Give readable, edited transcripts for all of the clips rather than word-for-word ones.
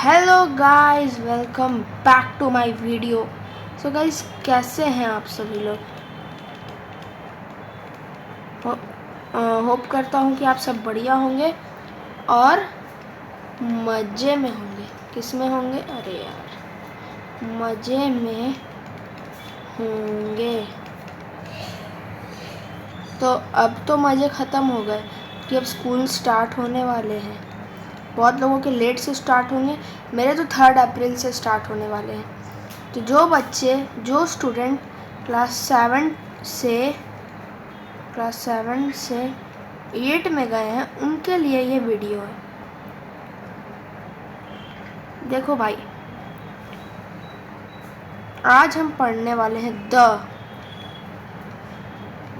Hello guys, welcome back to my video. So guys, कैसे हैं आप सभी लोग? होप करता हूँ कि आप सब बढ़िया होंगे और मज़े में होंगे। किस में होंगे? अरे यार, मज़े में होंगे। तो अब तो मज़े ख़त्म हो गए कि अब स्कूल स्टार्ट होने वाले हैं। बहुत लोगों के लेट से स्टार्ट होंगे, मेरे तो 3 अप्रैल से स्टार्ट होने वाले हैं। तो जो स्टूडेंट क्लास 7 से 8 में गए हैं उनके लिए ये वीडियो है। देखो भाई, आज हम पढ़ने वाले हैं द,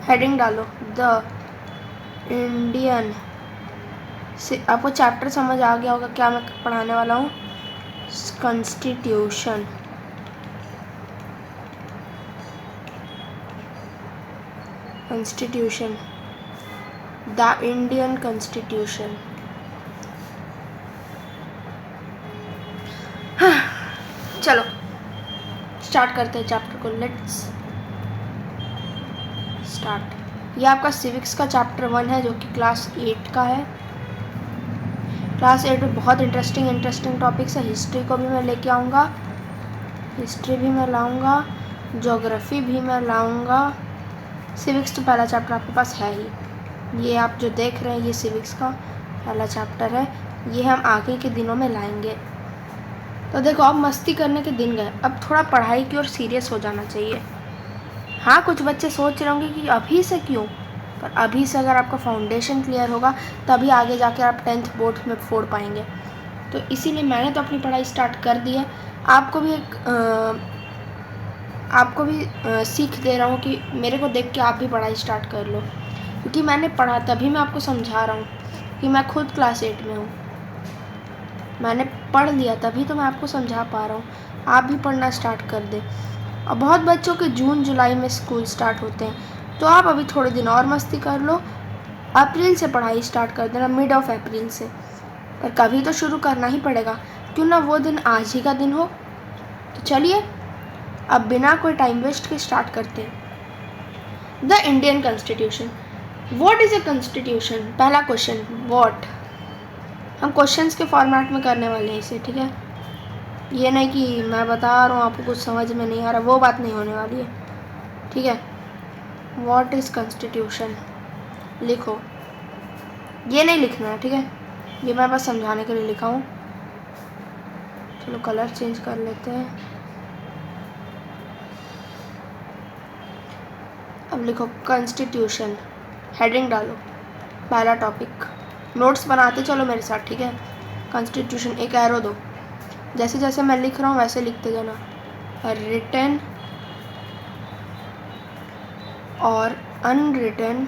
हेडिंग डालो द इंडियन से। आपको चैप्टर समझ आ गया होगा क्या मैं पढ़ाने वाला हूँ। Constitution, the Indian constitution. चलो स्टार्ट करते हैं चैप्टर को। Let's start. ये आपका सिविक्स का चैप्टर 1 है, जो कि क्लास 8 का है। क्लास 8 में बहुत इंटरेस्टिंग टॉपिक्स है। हिस्ट्री को भी मैं लेके आऊँगा, हिस्ट्री भी मैं लाऊँगा, ज्योग्राफी भी मैं लाऊँगा। सिविक्स तो पहला चैप्टर आपके पास है ही। ये आप जो देख रहे हैं ये सिविक्स का पहला चैप्टर है। ये हम आगे के दिनों में लाएंगे। तो देखो, अब मस्ती करने के दिन गए, अब थोड़ा पढ़ाई की ओर सीरियस हो जाना चाहिए। हाँ, कुछ बच्चे सोच रहे होंगे कि अभी से क्यों, पर अभी से अगर आपका फाउंडेशन क्लियर होगा तभी आगे जाकर आप 10th बोर्ड में फोड़ पाएंगे। तो इसीलिए मैंने तो अपनी पढ़ाई स्टार्ट कर दी है। आपको भी सीख दे रहा हूँ कि मेरे को देख के आप भी पढ़ाई स्टार्ट कर लो, क्योंकि मैंने पढ़ा तभी मैं आपको समझा रहा हूँ कि मैं खुद क्लास 8 में हूँ। मैंने पढ़ लिया तभी तो मैं आपको समझा पा रहा हूँ। आप भी पढ़ना स्टार्ट कर दें। और बहुत बच्चों के जून जुलाई में स्कूल स्टार्ट होते हैं, तो आप अभी थोड़े दिन और मस्ती कर लो। अप्रैल से पढ़ाई स्टार्ट कर देना, मिड ऑफ अप्रैल से। पर कभी तो शुरू करना ही पड़ेगा, क्यों ना वो दिन आज ही का दिन हो। तो चलिए अब बिना कोई टाइम वेस्ट के स्टार्ट करते हैं। The Indian constitution. What is a constitution? पहला क्वेश्चन, व्हाट। हम क्वेश्चंस के फॉर्मेट में करने वाले हैं इसे, ठीक है। ये नहीं कि मैं बता रहा हूँ आपको कुछ समझ में नहीं आ रहा, वो बात नहीं होने वाली है, ठीक है। व्हाट इज़ कॉन्स्टिट्यूशन लिखो, ये नहीं लिखना है, ठीक है। ये मैं बस समझाने के लिए लिखा हूँ। चलो कलर चेंज कर लेते हैं। अब लिखो कॉन्स्टिट्यूशन, हेडिंग डालो, पहला टॉपिक। नोट्स बनाते चलो मेरे साथ, ठीक है। कॉन्स्टिट्यूशन, एक एरो दो, जैसे जैसे मैं लिख रहा हूँ वैसे लिखते जाना। रिटन और अनरिटन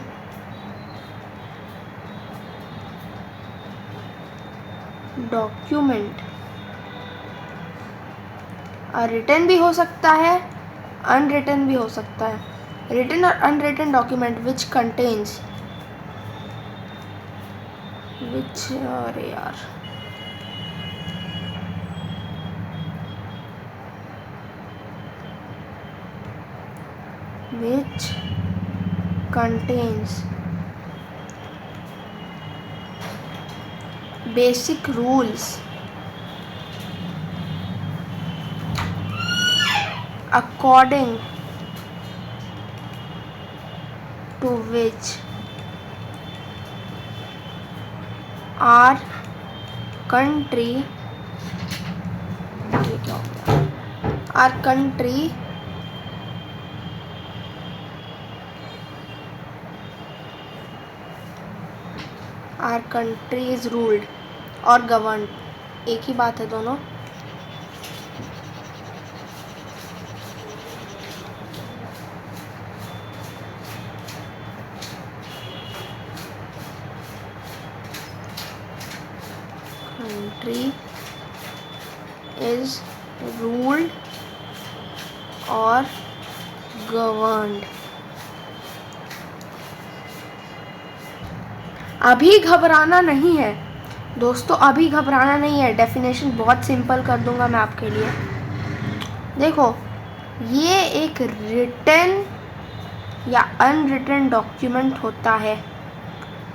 डॉक्यूमेंट। रिटन भी हो सकता है, अनरिटन भी हो सकता है। रिटन और अनरिटन डॉक्यूमेंट विच कंटेन्स, अरे यार, which contains basic rules according to which our country is ruled और governed, एक ही बात है दोनों। Country is ruled और governed। अभी घबराना नहीं है, दोस्तों अभी घबराना नहीं है, डेफिनेशन बहुत सिंपल कर दूंगा मैं आपके लिए। देखो, ये एक रिटन या अनरिटन डॉक्यूमेंट होता है।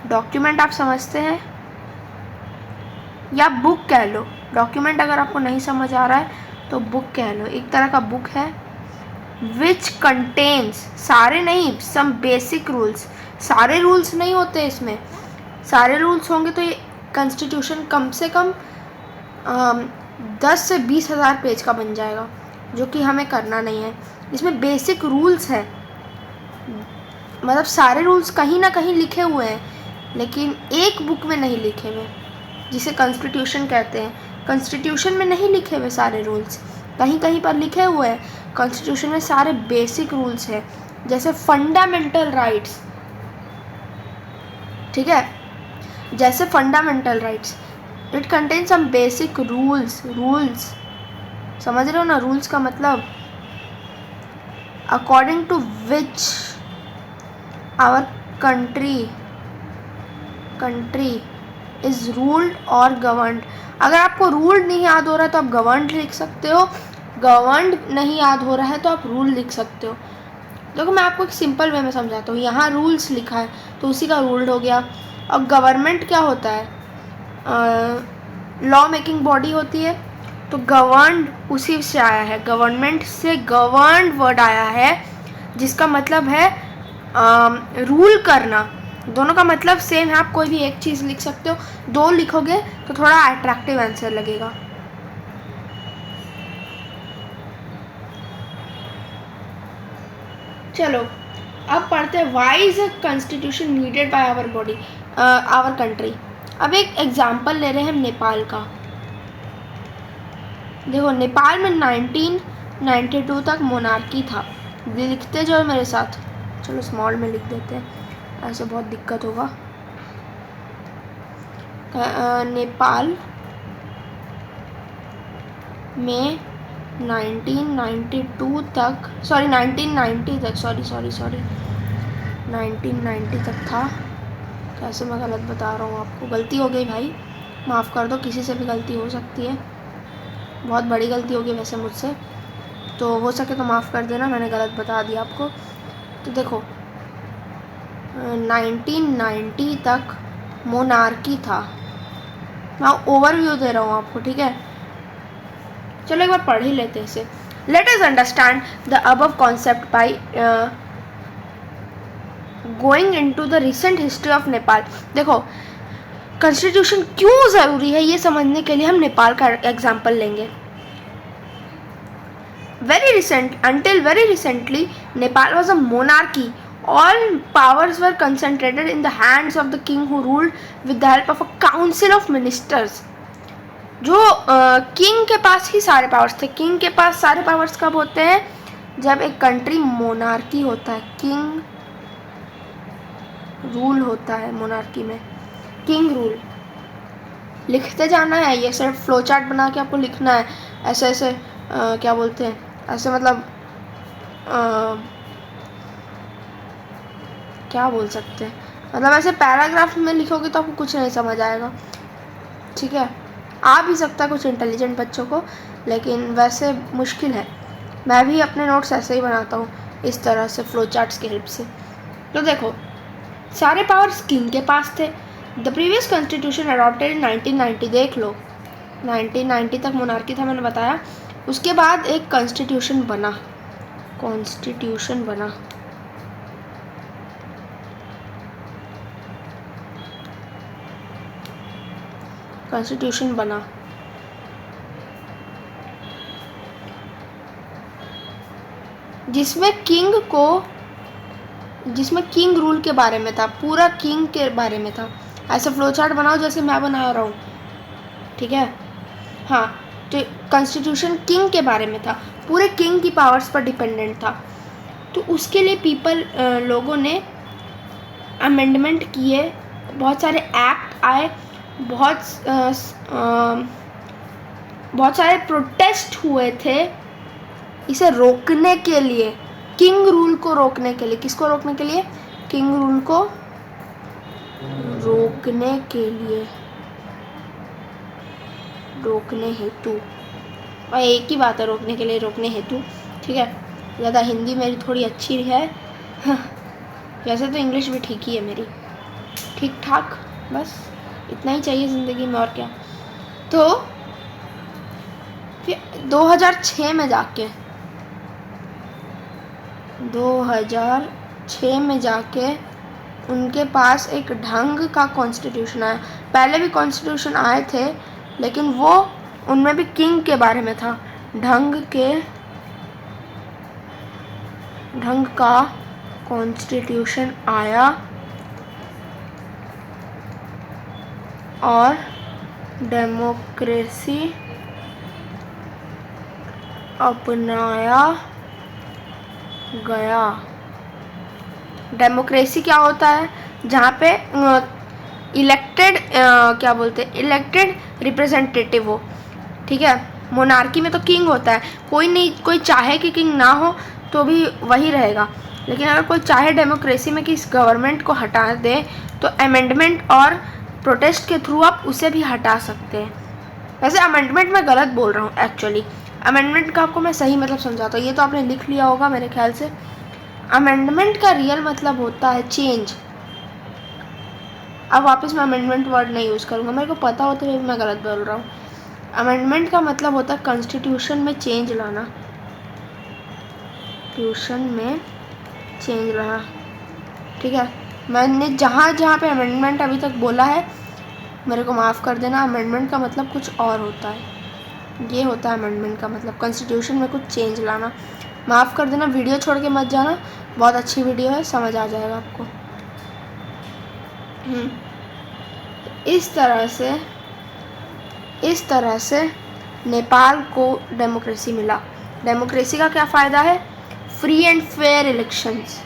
डॉक्यूमेंट आप समझते हैं, या बुक कह लो। डॉक्यूमेंट अगर आपको नहीं समझ आ रहा है तो बुक कह लो, एक तरह का बुक है। विच कंटेन्स, सारे नहीं, सम बेसिक रूल्स। सारे रूल्स नहीं होते इसमें, सारे रूल्स होंगे तो ये कॉन्स्टिट्यूशन कम से कम 10 से 20,000 पेज का बन जाएगा, जो कि हमें करना नहीं है। इसमें बेसिक रूल्स है, मतलब सारे रूल्स कहीं ना कहीं लिखे हुए हैं, लेकिन एक बुक में नहीं लिखे हुए, जिसे कॉन्स्टिट्यूशन कहते हैं। कॉन्स्टिट्यूशन में नहीं लिखे हुए सारे रूल्स, कहीं कहीं पर लिखे हुए हैं। कॉन्स्टिट्यूशन में सारे बेसिक रूल्स हैं, जैसे फंडामेंटल राइट्स, ठीक है, जैसे fundamental rights. It contain some basic rules. Rules समझ रहे हो ना, रूल्स का मतलब according to which our country is ruled और गवर्नड। अगर आपको रूल्ड नहीं याद हो रहा है तो आप गवर्नड लिख सकते हो, गवर्नड नहीं याद हो रहा है तो आप रूल लिख सकते हो। देखो मैं आपको एक सिंपल वे में समझाता हूँ। यहाँ रूल्स लिखा है तो उसी का रूल्ड हो गया। और गवर्नमेंट क्या होता है, लॉ मेकिंग बॉडी होती है, तो गवर्नड उसी से आया है, गवर्नमेंट से गवर्नड वर्ड आया है, जिसका मतलब है रूल करना। दोनों का मतलब सेम है, आप कोई भी एक चीज़ लिख सकते हो, दो लिखोगे तो थोड़ा अट्रैक्टिव आंसर लगेगा। चलो अब पढ़ते हैं, why is a constitution needed by our body, our country. अब एक एग्जांपल ले रहे हैं हम नेपाल का। देखो नेपाल में 1992 तक मोनार्की था। लिखते जाओ मेरे साथ, चलो स्मॉल में लिख देते हैं, ऐसे बहुत दिक्कत होगा। नेपाल में 1992 तक, सॉरी 1990 तक, सॉरी 1990 तक था। कैसे मैं गलत बता रहा हूँ आपको, गलती हो गई भाई, माफ़ कर दो, किसी से भी गलती हो सकती है, बहुत बड़ी गलती होगी वैसे मुझसे, तो हो सके तो माफ़ कर देना, मैंने गलत बता दिया आपको। तो देखो 1990 तक मोनार्की था। मैं ओवरव्यू दे रहा हूँ आपको, ठीक है। चलो एक बार पढ़ ही लेते हैं इसे। Let us understand the above concept by going into the recent history of Nepal. देखो कॉन्स्टिट्यूशन क्यों ज़रूरी है ये समझने के लिए हम नेपाल का एग्जाम्पल लेंगे। Until very recently, Nepal was a monarchy. All powers were concentrated in the hands of the king, who ruled with the help of a council of ministers. जो किंग के पास ही सारे पावर्स थे। किंग के पास सारे powers कब होते हैं, जब एक कंट्री मोनार्की होता है, किंग रूल होता है मोनार्की में, किंग रूल। लिखते जाना है, ये सिर्फ फ्लो चार्ट बना के आपको लिखना है, ऐसे ऐसे क्या बोलते हैं, ऐसे मतलब क्या बोल सकते हैं, मतलब ऐसे पैराग्राफ में लिखोगे तो आपको कुछ नहीं समझ आएगा, ठीक है। आ भी सकता है कुछ इंटेलिजेंट बच्चों को, लेकिन वैसे मुश्किल है। मैं भी अपने नोट्स ऐसे ही बनाता हूँ, इस तरह से फ्लो चार्ट्स की हेल्प से। तो देखो सारे पावर्स किंग के पास थे। The previous constitution adopted in 1990, देख लो 1990 तक मोनार्की था मैंने बताया। उसके बाद एक कॉन्स्टिट्यूशन बना, कॉन्स्टिट्यूशन बना जिसमें किंग रूल के बारे में था, पूरा किंग के बारे में था। ऐसे फ्लो चार्ट बनाओ जैसे मैं बना रहा हूँ, ठीक है। हाँ, तो कॉन्स्टिट्यूशन किंग के बारे में था, पूरे किंग की पावर्स पर डिपेंडेंट था। तो उसके लिए लोगों ने अमेंडमेंट किए, बहुत सारे एक्ट आए, बहुत सारे प्रोटेस्ट हुए थे इसे रोकने के लिए, किंग रूल को रोकने के लिए। किसको रोकने के लिए, किंग रूल को रोकने के लिए। रोकने हेतु, और एक ही बात है रोकने के लिए, रोकने हेतु, ठीक है। ज़्यादा हिंदी मेरी थोड़ी अच्छी है, वैसे तो इंग्लिश भी ठीक ही है मेरी, ठीक ठाक, बस इतना ही चाहिए ज़िंदगी में, और क्या। तो फिर 2006 में जाके 2006 में जाके उनके पास एक ढंग का कॉन्स्टिट्यूशन आया। पहले भी कॉन्स्टिट्यूशन आए थे, लेकिन वो उनमें भी किंग के बारे में था। ढंग का कॉन्स्टिट्यूशन आया और डेमोक्रेसी अपनाया गया। डेमोक्रेसी क्या होता है? जहाँ पे इलेक्टेड क्या बोलते हैं, इलेक्टेड रिप्रेजेंटेटिव हो, ठीक है। मोनार्की में तो किंग होता है, कोई नहीं, कोई चाहे कि किंग ना हो तो भी वही रहेगा, लेकिन अगर कोई चाहे डेमोक्रेसी में कि इस गवर्नमेंट को हटा दे तो अमेंडमेंट और प्रोटेस्ट के थ्रू आप उसे भी हटा सकते हैं। वैसे अमेंडमेंट मैं गलत बोल रहा हूँ एक्चुअली, अमेंडमेंट का आपको मैं सही मतलब समझाता हूँ, ये तो आपने लिख लिया होगा मेरे ख्याल से। अमेंडमेंट का रियल मतलब होता है चेंज। अब वापस मैं अमेंडमेंट वर्ड नहीं यूज़ करूँगा, मेरे को पता होता है मैं गलत बोल रहा हूँ। अमेंडमेंट का मतलब होता है कॉन्स्टिट्यूशन में चेंज लाना, कॉन्स्टिट्यूशन में चेंज लाना, ठीक है। मैंने जहाँ जहाँ पे अमेंडमेंट अभी तक बोला है मेरे को माफ़ कर देना, अमेंडमेंट का मतलब कुछ और होता है। ये होता है अमेंडमेंट का मतलब कॉन्स्टिट्यूशन में कुछ चेंज लाना। माफ़ कर देना, वीडियो छोड़ के मत जाना, बहुत अच्छी वीडियो है, समझ आ जाएगा आपको। इस तरह से नेपाल को डेमोक्रेसी मिला। डेमोक्रेसी का क्या फ़ायदा है? Free and fair elections.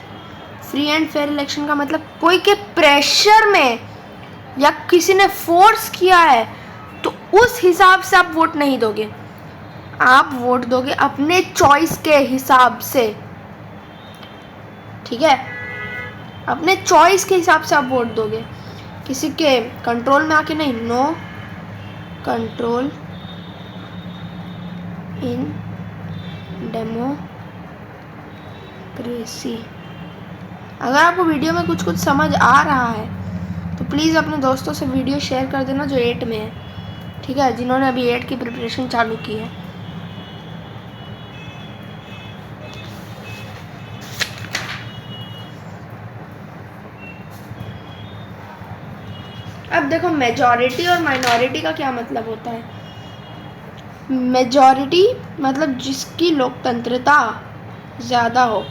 Free and fair election का मतलब कोई के प्रेशर में या किसी ने फोर्स किया है तो उस हिसाब से आप वोट नहीं दोगे, आप वोट दोगे अपने चॉइस के हिसाब से, ठीक है। अपने चॉइस के हिसाब से आप वोट दोगे, किसी के कंट्रोल में आके नहीं। No control in democracy. अगर आपको वीडियो में कुछ कुछ समझ आ रहा है तो प्लीज़ अपने दोस्तों से वीडियो शेयर कर देना जो 8 में है, ठीक है, जिन्होंने अभी 8 की प्रिपरेशन चालू की है। अब देखो मेजॉरिटी और माइनॉरिटी का क्या मतलब होता है। मेजॉरिटी मतलब जिसकी लोकतंत्रता ज़्यादा हो,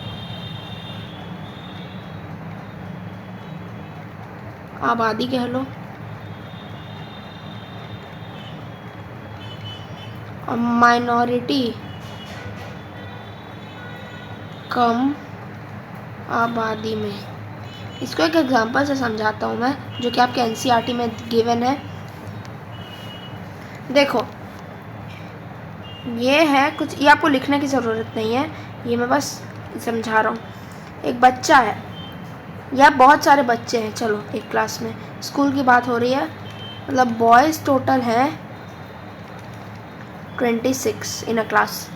आबादी कह लो, और माइनॉरिटी कम आबादी में। इसको एक एग्जांपल से समझाता हूँ मैं, जो कि आपके एनसीईआरटी में गिवन है। देखो ये है कुछ, ये आपको लिखने की ज़रूरत नहीं है, ये मैं बस समझा रहा हूँ। एक बच्चा है या बहुत सारे बच्चे हैं, चलो एक क्लास में, स्कूल की बात हो रही है, मतलब बॉयज़ टोटल हैं 26 इन अ क्लास।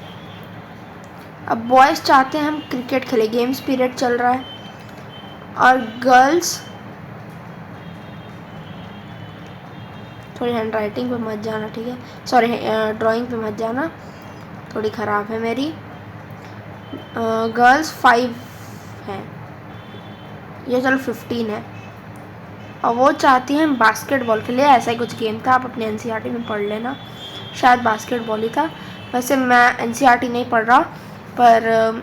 अब बॉयज़ चाहते हैं हम क्रिकेट खेले, गेम्स पीरियड चल रहा है, और गर्ल्स, थोड़ी हैंड राइटिंग पे मत जाना, ठीक है, सॉरी ड्राइंग पे मत जाना, थोड़ी ख़राब है मेरी। गर्ल्स 5 हैं, ये चलो 15 है, और वो चाहती हैं बास्केटबॉल के लिए। ऐसा ही कुछ गेम था, आप अपने एनसीईआरटी में पढ़ लेना, शायद बास्केटबॉल ही था। वैसे मैं एनसीईआरटी नहीं पढ़ रहा, पर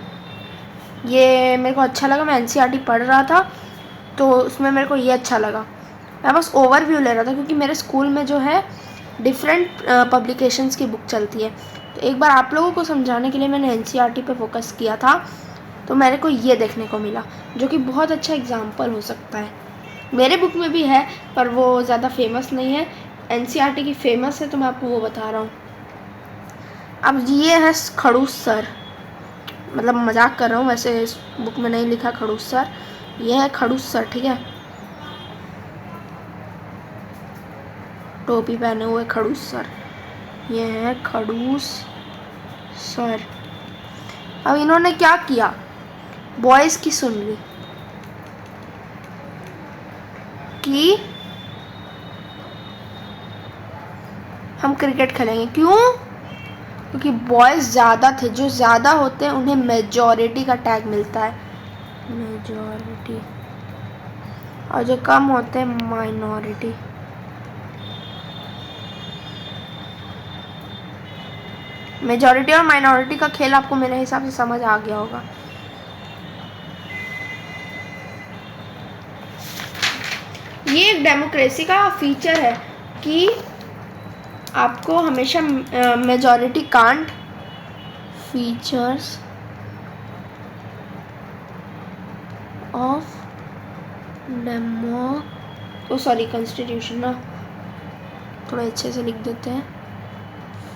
ये मेरे को अच्छा लगा, मैं एनसीईआरटी पढ़ रहा था तो उसमें मेरे को ये अच्छा लगा। मैं बस ओवरव्यू ले रहा था क्योंकि मेरे स्कूल में जो है डिफरेंट पब्लिकेशंस की बुक चलती है, तो एक बार आप लोगों को समझाने के लिए मैंने एनसीईआरटी पे फोकस किया था, तो मेरे को ये देखने को मिला, जो कि बहुत अच्छा एग्जाम्पल हो सकता है। मेरे बुक में भी है पर वो ज़्यादा फेमस नहीं है, एनसीईआरटी की फेमस है तो मैं आपको वो बता रहा हूँ। अब ये है खड़ूस सर, मतलब मजाक कर रहा हूँ, वैसे इस बुक में नहीं लिखा खड़ूस सर, ये है खड़ूस सर, ठीक है, टोपी पहने हुए खड़ूस सर। ये है खड़ूस सर। अब इन्होंने क्या किया, बॉयज़ की सुन ली कि हम क्रिकेट खेलेंगे। क्यों? क्योंकि बॉयज़ ज़्यादा थे, जो ज़्यादा होते हैं उन्हें मेजॉरिटी का टैग मिलता है, मेजॉरिटी, और जो कम होते हैं माइनॉरिटी। मेजॉरिटी और माइनॉरिटी का खेल आपको मेरे हिसाब से समझ आ गया होगा। ये एक डेमोक्रेसी का फीचर है कि आपको हमेशा majority can't, features of constitution ना, थोड़ा अच्छे से लिख देते हैं,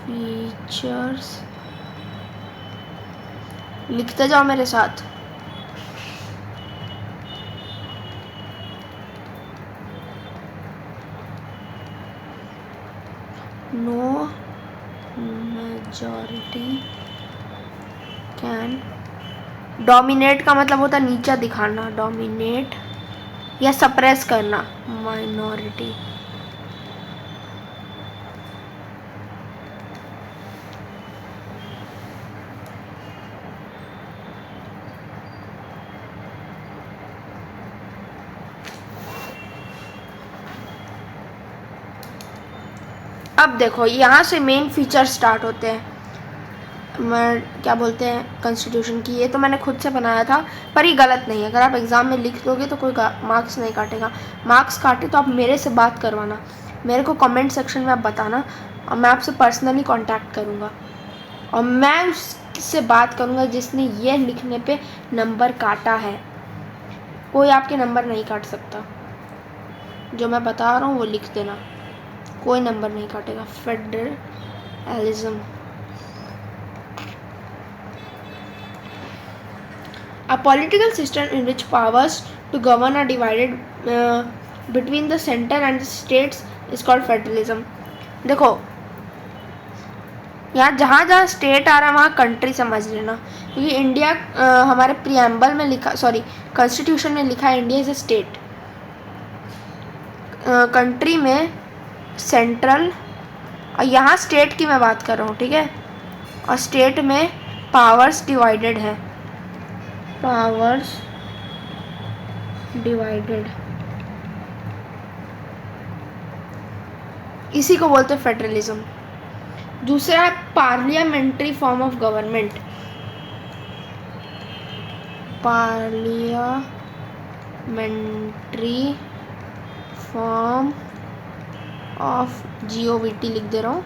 फीचर्स, लिखते जाओ मेरे साथ। नो मेजॉरिटी कैन डोमिनेट का मतलब होता है नीचा दिखाना, डोमिनेट या सप्रेस करना माइनॉरिटी। अब देखो यहाँ से मेन फीचर स्टार्ट होते हैं, मैं क्या बोलते हैं कॉन्स्टिट्यूशन की। ये तो मैंने खुद से बनाया था, पर ये गलत नहीं है। अगर आप एग्ज़ाम में लिख दोगे तो कोई मार्क्स नहीं काटेगा। मार्क्स काटे तो आप मेरे से बात करवाना, मेरे को कमेंट सेक्शन में आप बताना, और मैं आपसे पर्सनली कांटेक्ट करूँगा, और मैं उससे बात करूँगा जिसने ये लिखने पे नंबर काटा है। कोई आपके नंबर नहीं काट सकता, जो मैं बता रहा हूँ वो लिख देना, कोई नंबर नहीं काटेगा। Federalism, a political system in which powers to govern are divided between the center and the states is called federalism। देखो यहाँ जहाँ जहाँ स्टेट आ रहा है वहाँ कंट्री समझ लेना, क्योंकि इंडिया हमारे प्रियम्बल में लिखा, सॉरी कॉन्स्टिट्यूशन में लिखा है India is a state. Country में सेंट्रल, और यहाँ स्टेट की मैं बात कर रहा हूँ, ठीक है, और स्टेट में पावर्स डिवाइडेड है, पावर्स डिवाइडेड, इसी को बोलते हैं फेडरलिज्म। दूसरा है parliamentary form of government, parliamentary form of GOVT लिख दे रहा हूँ,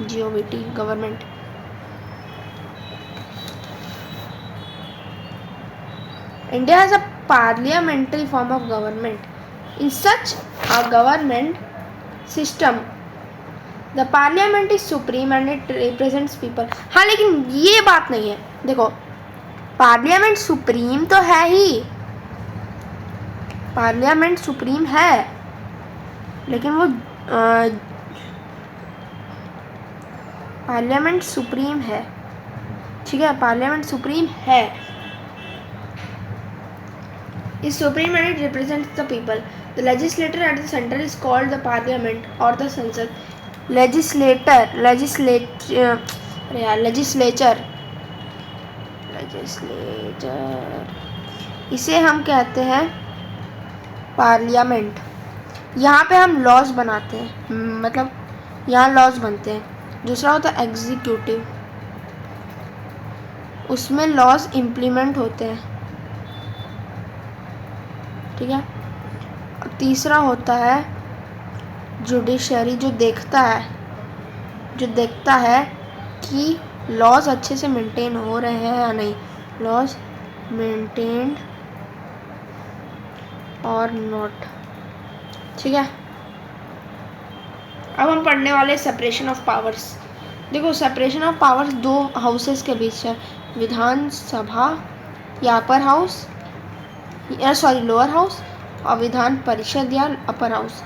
GOVT government. India has a parliamentary form of government. In such a government system, the parliament is supreme and it represents people। हाँ, लेकिन ये बात नहीं है। देखो पार्लियामेंट सुप्रीम तो है ही, पार्लियामेंट सुप्रीम है, लेकिन वो पार्लियामेंट सुप्रीम है, ठीक है, पार्लियामेंट सुप्रीम है, is supreme and it represents the people। The legislator at the center is called the parliament or the संसद। legislature इसे हम कहते हैं पार्लियामेंट। यहाँ पे हम लॉज बनाते हैं, मतलब यहाँ लॉज बनते हैं। दूसरा होता है एग्जीक्यूटिव, उसमें लॉज इम्प्लीमेंट होते हैं, ठीक है। तीसरा होता है जुडिशरी, जो देखता है कि लॉज अच्छे से मेंटेन हो रहे हैं या नहीं, लॉज मेंटेन्ड और नॉट, ठीक है। अब हम पढ़ने वाले सेपरेशन ऑफ पावर्स। देखो सेपरेशन ऑफ पावर्स दो हाउसेस के बीच है, विधानसभा या upper house, sorry lower house, और विधान परिषद या अपर हाउस।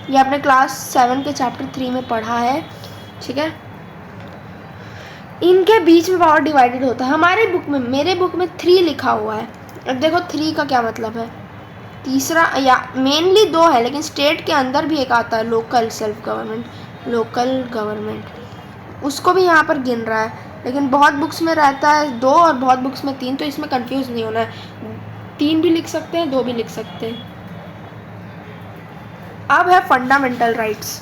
ये आपने क्लास 7 के चैप्टर 3 में पढ़ा है, ठीक है। इनके बीच में पावर डिवाइडेड होता है। हमारे बुक में, मेरे बुक में 3 लिखा हुआ है। अब देखो 3 का क्या मतलब है। तीसरा, या मेनली 2 है, लेकिन स्टेट के अंदर भी एक आता है local self government, local government, उसको भी यहाँ पर गिन रहा है। लेकिन बहुत बुक्स में रहता है 2 और बहुत बुक्स में 3, तो इसमें कंफ्यूज नहीं होना है। 3 भी लिख सकते हैं, 2 भी लिख सकते हैं। अब है फंडामेंटल राइट्स।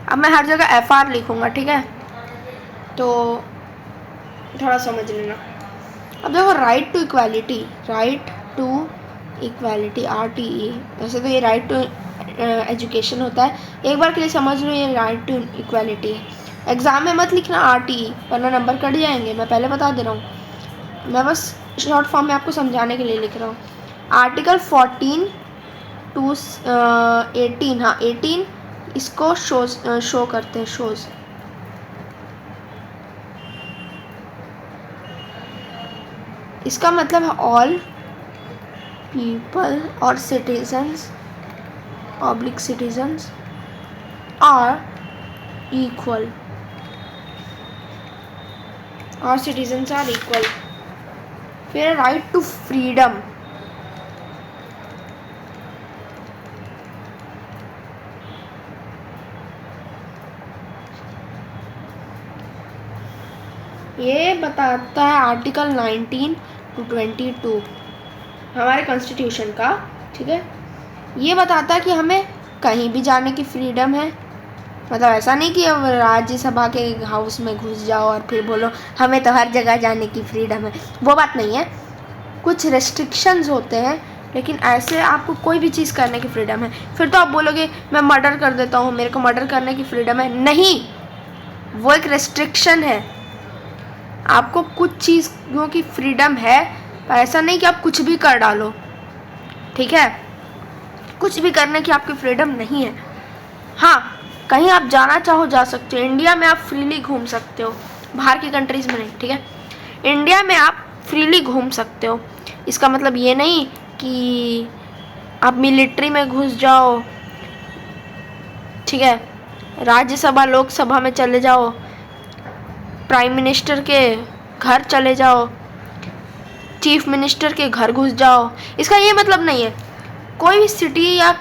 अब मैं हर जगह FR लिखूंगा, ठीक है, तो थोड़ा समझ लेना। अब देखो right to equality, right to equality RTE, वैसे तो ये राइट टू एजुकेशन होता है, एक बार के लिए समझ लो ये राइट टू इक्वालिटी है। एग्ज़ाम में मत लिखना RTE, वरना नंबर कट जाएंगे, मैं पहले बता दे रहा हूँ। मैं बस शॉर्ट फॉर्म में आपको समझाने के लिए लिख रहा हूँ। आर्टिकल 14 to 18, हाँ 18 इसको शो करते हैं, शोज। इसका मतलब है ऑल पीपल और citizens oblique citizens are equal, और सिटीजन्स आर इक्वल। फिर राइट टू फ्रीडम, ये बताता है आर्टिकल 19 to 22 हमारे कॉन्स्टिट्यूशन का, ठीक है। ये बताता है कि हमें कहीं भी जाने की फ्रीडम है। मतलब ऐसा नहीं कि अब राज्यसभा के हाउस में घुस जाओ और फिर बोलो हमें तो हर जगह जाने की फ्रीडम है, वो बात नहीं है। कुछ रेस्ट्रिक्शंस होते हैं, लेकिन ऐसे आपको कोई भी चीज़ करने की फ्रीडम है। फिर तो आप बोलोगे मैं मर्डर कर देता हूँ, मेरे को मर्डर करने की फ्रीडम है। नहीं, वो एक रेस्ट्रिक्शन है। आपको कुछ चीज़ों की फ्रीडम है, पर ऐसा नहीं कि आप कुछ भी कर डालो, ठीक है। कुछ भी करने की आपकी फ्रीडम नहीं है। हाँ, कहीं आप जाना चाहो जा सकते हो, इंडिया में आप फ्रीली घूम सकते हो, बाहर की कंट्रीज़ में नहीं, ठीक है। इंडिया में आप फ्रीली घूम सकते हो। इसका मतलब ये नहीं कि आप मिलिट्री में घुस जाओ, ठीक है, राज्यसभा लोकसभा में चले जाओ, प्राइम मिनिस्टर के घर चले जाओ, चीफ मिनिस्टर के घर घुस जाओ। इसका ये मतलब नहीं है। कोई भी सिटी या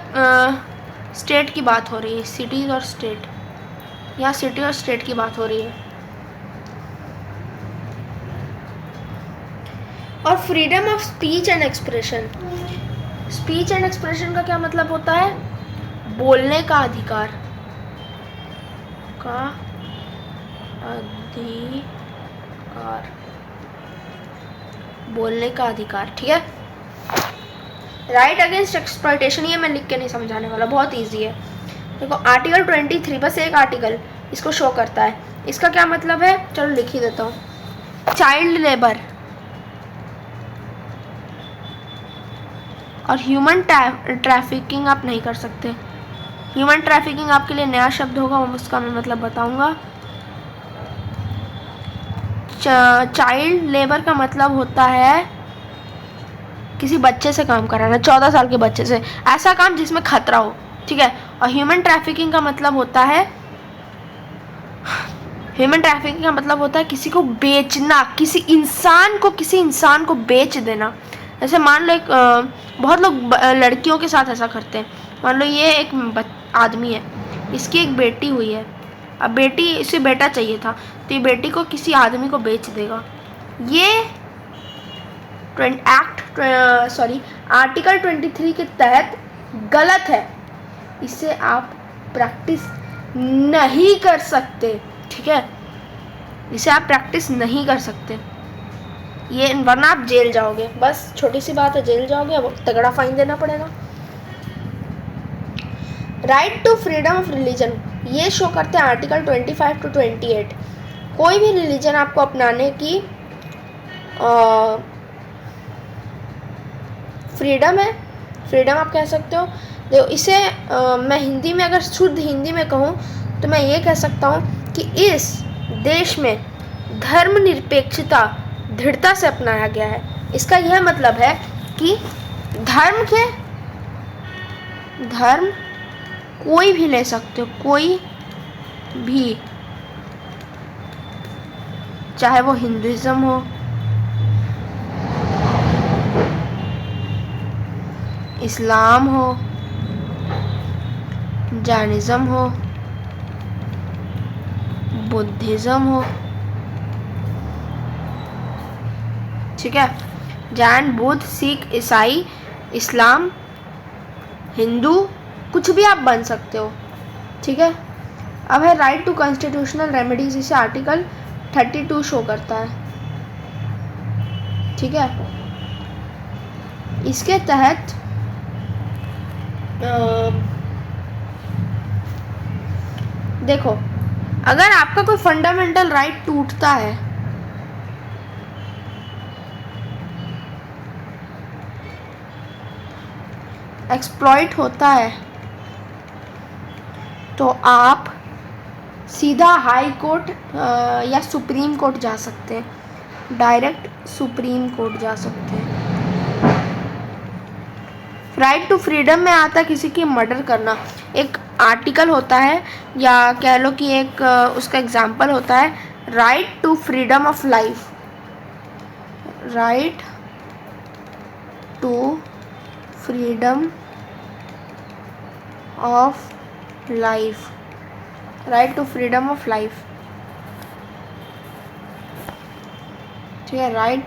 स्टेट की बात हो रही है, सिटीज़ और स्टेट, या सिटी और स्टेट की बात हो रही है। और freedom of speech and expression, speech and expression का क्या मतलब होता है? बोलने का अधिकार, का अधिकार, बोलने का अधिकार, ठीक है। राइट अगेंस्ट एक्सप्लॉयटेशन, ये मैं लिख के नहीं समझाने वाला, बहुत इजी है। देखो आर्टिकल 23, बस एक आर्टिकल इसको शो करता है। इसका क्या मतलब है, चलो लिख ही देता हूँ। चाइल्ड लेबर और ह्यूमन ट्रैफिकिंग आप नहीं कर सकते। ह्यूमन ट्रैफिकिंग आपके लिए नया शब्द होगा, उसका मैं मतलब बताऊंगा। चाइल्ड लेबर का मतलब होता है किसी बच्चे से काम कराना, 14 साल के बच्चे से, ऐसा काम जिसमें खतरा हो, ठीक है। और ह्यूमन ट्रैफिकिंग का मतलब होता है, ह्यूमन ट्रैफिकिंग का मतलब होता है किसी को बेचना, किसी इंसान को बेच देना। जैसे मान लो एक बहुत लोग लड़कियों के साथ ऐसा करते हैं। मान लो ये एक आदमी है, इसकी एक बेटी हुई है, अब इसे बेटा चाहिए था, तो ये बेटी को किसी आदमी को बेच देगा। ये आर्टिकल 23 के तहत गलत है, इसे आप प्रैक्टिस नहीं कर सकते, ठीक है। इसे आप प्रैक्टिस नहीं कर सकते, ये वरना आप जेल जाओगे। बस छोटी सी बात है, जेल जाओगे, अब तगड़ा फाइन देना पड़ेगा। Right to freedom of religion, ये शो करते हैं आर्टिकल 25 to 28। कोई भी रिलीजन आपको अपनाने की फ्रीडम है, फ्रीडम आप कह सकते हो। देखो इसे मैं हिंदी में, अगर शुद्ध हिंदी में कहूँ तो मैं ये कह सकता हूँ कि इस देश में धर्मनिरपेक्षता दृढ़ता से अपनाया गया है। इसका यह मतलब है कि धर्म कोई भी ले सकते हो, कोई भी, चाहे वो हिंदुइज्म हो, इस्लाम हो, जैनिज्म हो, बुद्धिज्म हो, ठीक है, जैन, बुद्ध, सिख, ईसाई, इस्लाम, हिंदू, कुछ भी आप बन सकते हो, ठीक है। अब है राइट टू कॉन्स्टिट्यूशनल रेमेडीज, इसे आर्टिकल 32 शो करता है, ठीक है। इसके तहत देखो, अगर आपका कोई फंडामेंटल राइट टूटता है, एक्सप्लॉइट होता है, तो आप सीधा हाई कोर्ट या सुप्रीम कोर्ट जा सकते हैं, डायरेक्ट सुप्रीम कोर्ट जा सकते हैं। राइट टू फ्रीडम में आता है किसी की मर्डर करना, एक आर्टिकल होता है या कह लो कि एक उसका एग्जाम्पल होता है, right to freedom of life, right to freedom of life, right to freedom of life, ठीक है, right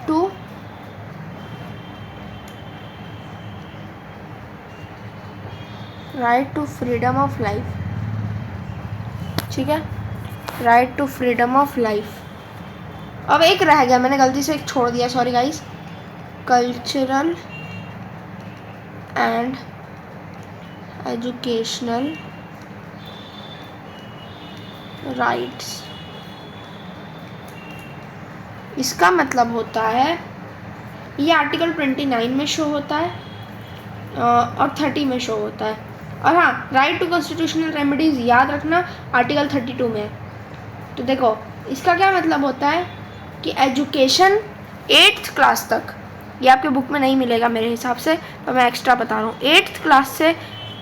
to freedom of life, ठीक है, right to freedom of life. अब एक रह गया, मैंने गलती से एक छोड़ दिया, sorry guys, cultural and educational rights. इसका मतलब होता है, ये आर्टिकल 29 में शो होता है और 30 में शो होता है, और हाँ, राइट टू कॉन्स्टिट्यूशनल रेमेडीज याद रखना आर्टिकल 32 में। तो देखो, इसका क्या मतलब होता है कि एजुकेशन 8th क्लास तक, ये आपके बुक में नहीं मिलेगा मेरे हिसाब से, तो मैं एक्स्ट्रा बता रहा हूँ, 8th क्लास से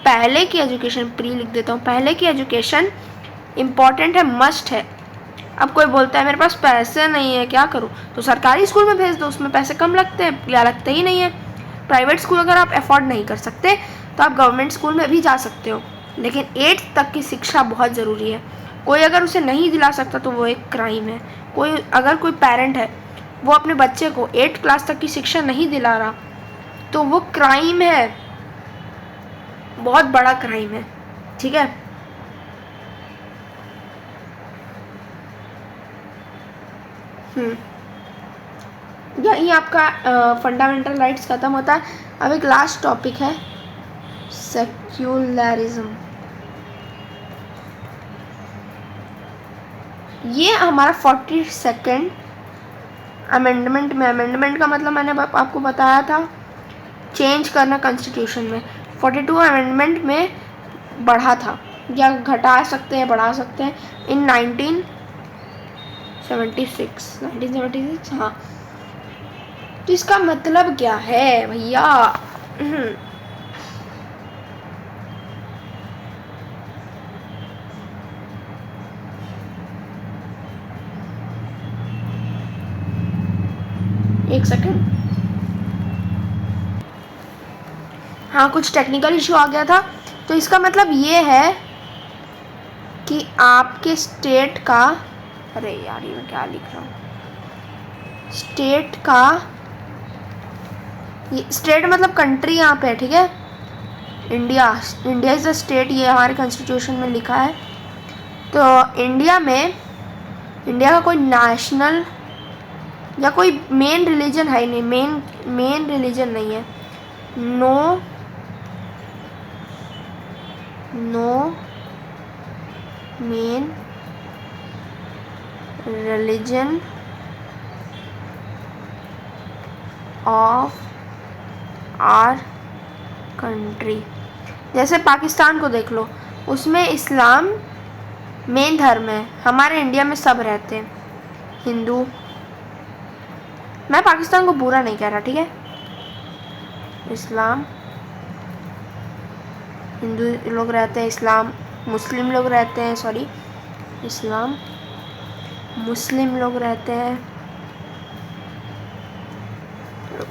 पहले की एजुकेशन, प्री लिख देता हूँ, पहले की एजुकेशन इम्पॉर्टेंट है, मस्ट है। अब कोई बोलता है मेरे पास पैसे नहीं है, क्या करूँ, तो सरकारी स्कूल में भेज दो, उसमें पैसे कम लगते हैं या लगते ही नहीं है। प्राइवेट स्कूल अगर आप अफोर्ड नहीं कर सकते तो आप गवर्नमेंट स्कूल में भी जा सकते हो, लेकिन 8th तक की शिक्षा बहुत ज़रूरी है। कोई अगर उसे नहीं दिला सकता तो वो एक क्राइम है। अगर कोई पेरेंट है, वो अपने बच्चे को 8th क्लास तक की शिक्षा नहीं दिला रहा, तो वो क्राइम है, बहुत बड़ा क्राइम है, ठीक है। यही आपका फंडामेंटल राइट्स खत्म होता है। अब एक लास्ट टॉपिक है, सेक्युलरिज्म। ये हमारा 42nd अमेंडमेंट में, अमेंडमेंट का मतलब मैंने आपको बताया था चेंज करना कॉन्स्टिट्यूशन में, 42 अमेंडमेंट में बढ़ा था, या घटा सकते हैं, बढ़ा सकते हैं, इन 1976, हाँ। तो इसका मतलब क्या है भैया? एक सेकंड, हाँ, कुछ टेक्निकल इशू आ गया था। तो इसका मतलब ये है कि आपके स्टेट का, अरे यार ये मैं क्या लिख रहा हूँ, स्टेट का, ये स्टेट मतलब कंट्री यहाँ पे है, ठीक है, इंडिया इज़ अ स्टेट, ये हमारे कॉन्स्टिट्यूशन में लिखा है। तो इंडिया का कोई नेशनल या कोई मेन रिलीजन है नहीं, मेन रिलीजन नहीं है, no main religion of our country. जैसे पाकिस्तान को देख लो, उसमें इस्लाम मेन धर्म है। हमारे इंडिया में सब रहते हैं, हिंदू। मैं पाकिस्तान को बुरा नहीं कह रहा, ठीक है। इस्लाम, हिंदू लोग रहते हैं, इस्लाम मुस्लिम लोग रहते हैं, सॉरी इस्लाम मुस्लिम लोग रहते हैं।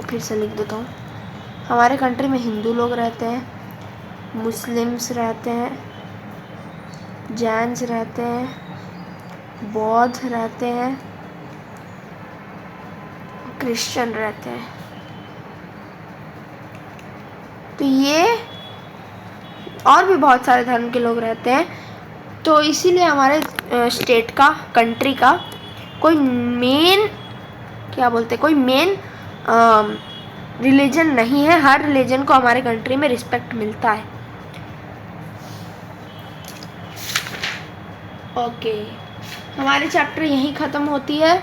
फिर से लिख देता हूँ। हमारे कंट्री में हिंदू लोग रहते हैं, मुस्लिम्स रहते हैं, जैन्स रहते हैं, बौद्ध रहते हैं, क्रिश्चियन रहते हैं। तो ये और भी बहुत सारे धर्म के लोग रहते हैं। तो इसीलिए हमारे स्टेट का, कंट्री का कोई मेन, क्या बोलते हैं, कोई मेन रिलीजन नहीं है। हर रिलीजन को हमारे कंट्री में रिस्पेक्ट मिलता है। ओके, हमारी चैप्टर यहीं ख़त्म होती है।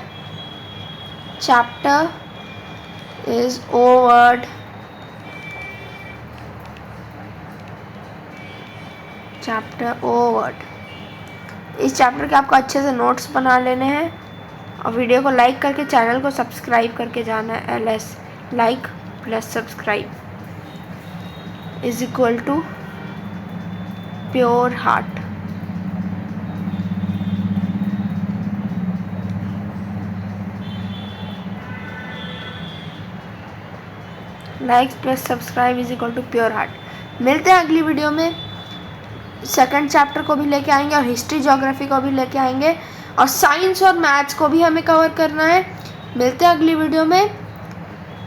Chapter is overed. Chapter overed. इस चैप्टर के आपको अच्छे से नोट्स बना लेने हैं और वीडियो को लाइक करके चैनल को सब्सक्राइब करके जाना है। LS like plus subscribe is equal to pure heart. Like plus subscribe is equal to pure heart. मिलते हैं अगली वीडियो में। सेकंड चैप्टर को भी लेके आएंगे और हिस्ट्री ज्योग्राफी को भी लेके आएंगे और साइंस और मैथ्स को भी हमें कवर करना है। मिलते हैं अगली वीडियो में।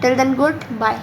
Till then good bye.